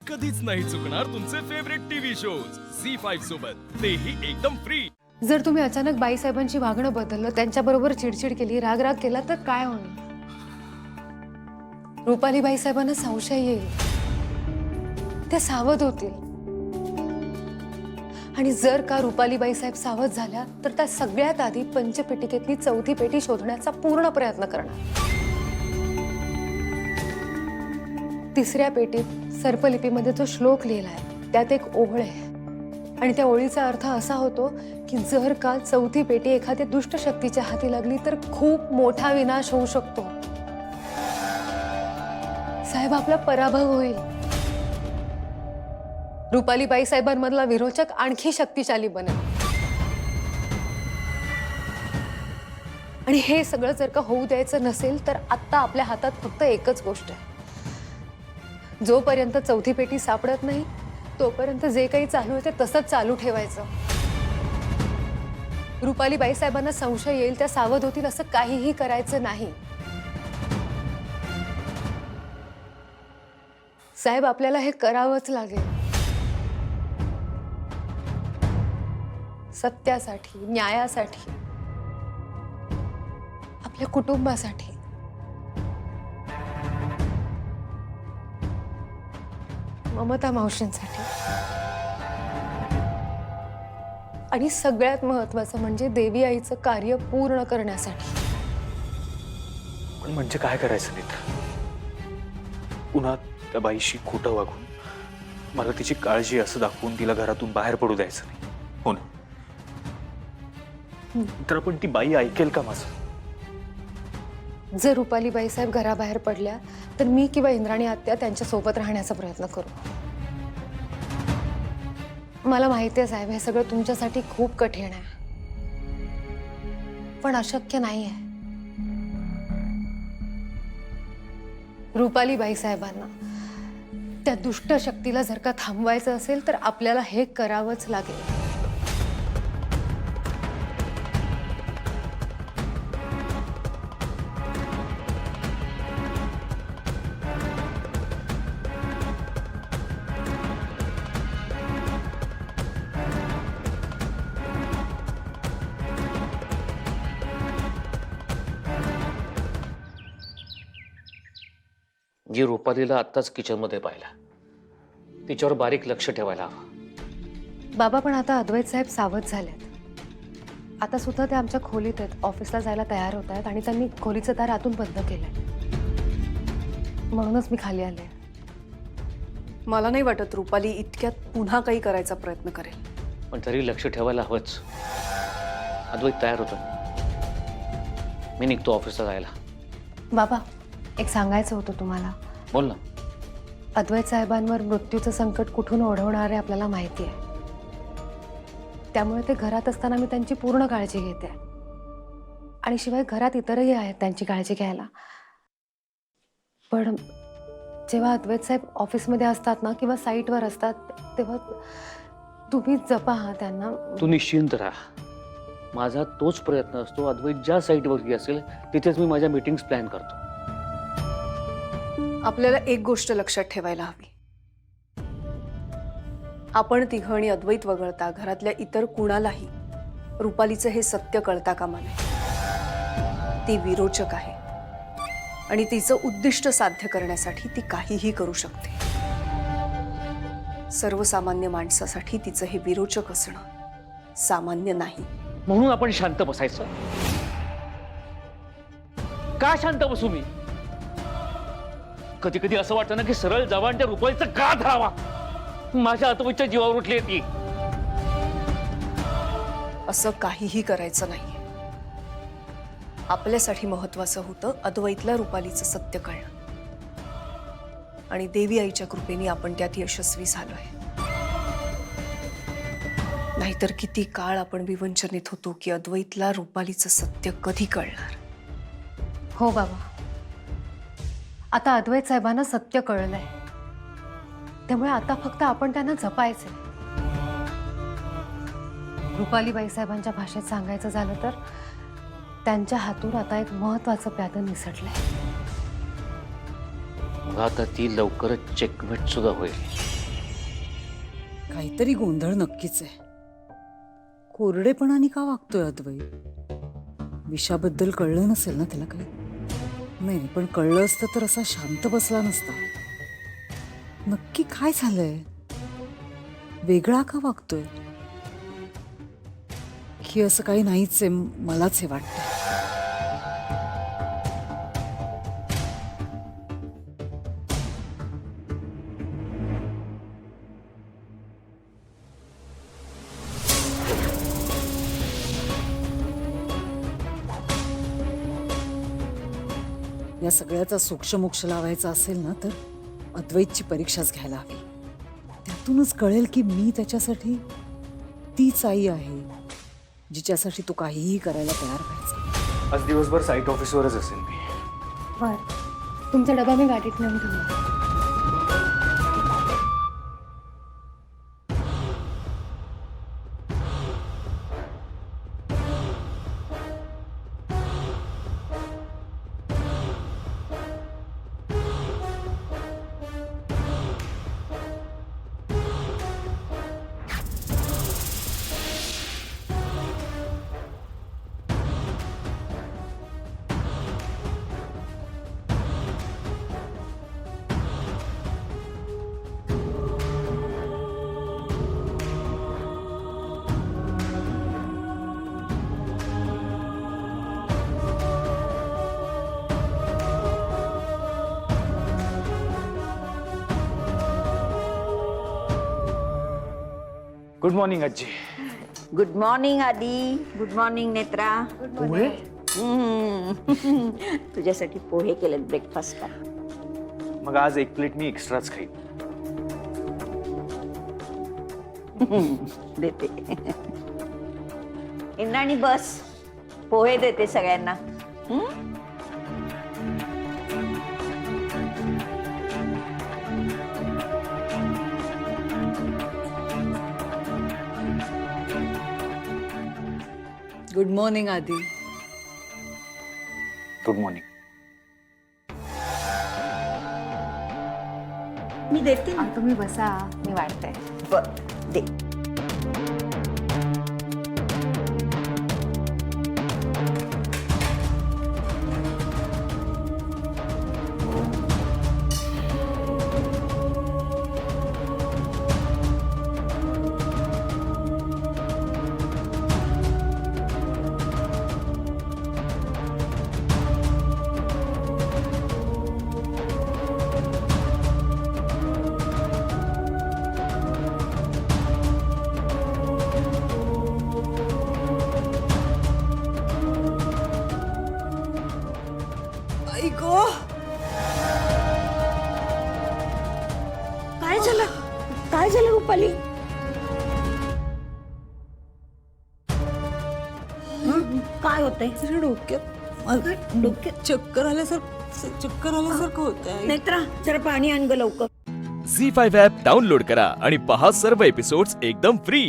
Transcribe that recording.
कधीच नाही चुकणार तुमचे फेवरेट टीव्ही शोज झी5 सोबत, तेही एकदम फ्री। जर तुम्ही अचानक बाईसाहेबांची वागणं बदललं, त्यांच्याबरोबर चिडचिड केली, राग केला तर काय होईल? रुपाली बाईसाहेबांना संशय येईल, ते सावध होतील। आणि जर का रुपाली बाईसाहेब सावध झाल्या तर त्या सगळ्यात आधी पंचपेटिकेतली चौथी पेटी शोधण्याचा पूर्ण प्रयत्न करणार। तिसऱ्या पेटीत सर्पलिपीमध्ये जो श्लोक लिहिलाय त्यात एक ओळ आहे आणि त्या ओळीचा अर्थ असा होतो की जर का चौथी पेटी एखाद्या दुष्ट शक्तीच्या हाती लागली तर खूप मोठा विनाश होऊ शकतो। साहेब, आपला पराभव होईल। रुपाली बाईसाहेबांमधला विरोचक आणखी शक्तिशाली बनेल। आणि हे सगळं जर का होऊ द्यायचं नसेल तर आता आपल्या हातात फक्त एकच गोष्ट आहे। जोपर्यंत चौथी पेटी सापडत नाही तोपर्यंत जे काही चालू आहे ते तसंच चालू ठेवायचं। रुपाली बाईसाहेबांना संशय येईल, त्या सावध होतील असं काहीही करायचं नाही। साहेब, आपल्याला हे करावंच लागेल। सत्यासाठी, न्यायासाठी, आपल्या कुटुंबासाठी। ममता मावशींसाठी आणि सगळ्यात महत्त्वाचं म्हणजे देवी आईचं कार्य पूर्ण करण्यासाठी। पण म्हणजे काय करायचं नीता? पुन्हा त्या बाईशी खोटं वागून मला तिची काळजी असं दाखवून तिला घरातून बाहेर पडू द्यायचं नाही, हो ना? तर आपण ती बाई ऐकेल का माझं? जर रुपाली बाईसाहेब घराबाहेर पडल्या तर मी किंवा इंद्राणी आत्या त्यांच्या सोबत राहण्याचा प्रयत्न करू। मला माहिती आहे साहेब, हे सगळं तुमच्यासाठी खूप कठीण आहे, पण अशक्य नाही आहे। रुपाली बाईसाहेबांना त्या दुष्ट शक्तीला जर का थांबवायचं असेल तर आपल्याला हे करावंच लागेल। जी रुपालीला आत्ताच किचनमध्ये पाहिला, तिच्यावर बारीक लक्ष ठेवायला हवं। बाबा, पण आता अद्वैत साहेब सावध झालेत। आता सुद्धा ते आमच्या खोलीत आहेत, ऑफिसला जायला तयार होत आहेत आणि त्यांनी खोलीचं दार आतून बंद केलंय, म्हणूनच मी खाली आले। मला नाही वाटत रुपाली इतक्यात पुन्हा काही करायचा प्रयत्न करेल, पण तरी लक्ष ठेवायला हवंच। अद्वैत तयार होतो, मी निघतो ऑफिसला जायला। बाबा, एक सांगायचं होतं तुम्हाला। बोल ना। अद्वैत साहेबांवर मृत्यूचं संकट कुठून ओढवणार आहे आपल्याला माहिती आहे, त्यामुळे ते घरात असताना मी त्यांची पूर्ण काळजी घेते आणि शिवाय घरात इतरही आहेत त्यांची काळजी घ्यायला। पण जेव्हा अद्वैत साहेब ऑफिसमध्ये असतात ना किंवा साईटवर असतात तेव्हा तुम्ही जपा हा त्यांना। तू निश्चिंत राहा, माझा तोच प्रयत्न असतो। अद्वैत ज्या साईटवरती असेल तिथेच मी माझ्या मीटिंग्स प्लॅन करतो। आपल्याला एक गोष्ट लक्षात ठेवायला हवी, आपण तिघं आणि अद्वैत वगळता घरातल्या इतर कुणालाही रुपालीचं हे सत्य कळता कामा नये। ती विरोचक आहे आणि तिचं उद्दिष्ट साध्य करण्यासाठी ती काहीही करू शकते। सर्वसामान्य माणसासाठी तिचं हे विरोचक असणं सामान्य नाही। म्हणून आपण शांत बसायचं का? शांत बसू मी? कधी कधी असं वाटतं ना की सरळ जवान त्या रुपालीचा का धरावा। माझ्या अद्वैतच्या जीवावर उठली ती। असं काहीही करायचं नाही। आपल्यासाठी महत्वाचं होतं अद्वैतला रुपालीचं सत्य कळणं आणि देवी आईच्या कृपेने आपण त्यात यशस्वी झालोय। नाहीतर किती काळ आपण विवंचनित होतो की अद्वैतला रुपालीचं सत्य कधी कळणार। हो बाबा, आता अद्वैत साहेबांना सत्य कळलंय, त्यामुळे आता फक्त आपण त्यांना जपायचंय। रुपाली बाईसाहेबांच्या भाषेत सांगायचं झालं तर त्यांच्या हातून आता एक महत्त्वाचं प्यादं निसटलंय। आता ती लवकरच चेकमेट सुद्धा होईल। काहीतरी गोंधळ नक्कीच आहे. कोरडेपणाने का वागतोय अद्वैत? विषाबद्दल कळलं नसेल ना त्याला काही? नाही, पण कळलं असतं तर असा शांत बसला नसता. नक्की काय झालंय? वेगळा का वागतोय? की असं काही नाहीच आहे, मलाच हे वाटतं. या सगळ्याचा सूक्ष्मोक्ष लावायचा असेल ना तर अद्वैतची परीक्षाच घ्यायला हवी. त्यातूनच कळेल की मी त्याच्यासाठी तीच आई आहे जिच्यासाठी तो काहीही करायला तयार व्हायचा. आज दिवसभर साईट ऑफिसवरच असेल मी. बर, तुमचा डबा मी गाडीत नेऊन ठेवला. गुड मॉर्निंग आजी. Good morning Adi. Good morning Netra. पोहे? तुझ्यासाठी पोहे केलेत ब्रेकफास्ट का. मग आज एक प्लेट मी एक्स्ट्राच खाईन. देते. इंद्राणी बस, पोहे देते सगळ्यांना. Good morning Adi. Good morning. मी देते ना. तुम्ही बसा, मी वाटते. बर दे. आई गो, काय झालं? काय झालं रुपाली? काय होतंय? जरा डोक्यात चक्कर आल्यासारखं होत आहे. नेत्रा जरा पाणी आण ग लवकर. झी 5 ॲप डाउनलोड करा आणि पहा सर्व एपिसोड्स एकदम फ्री.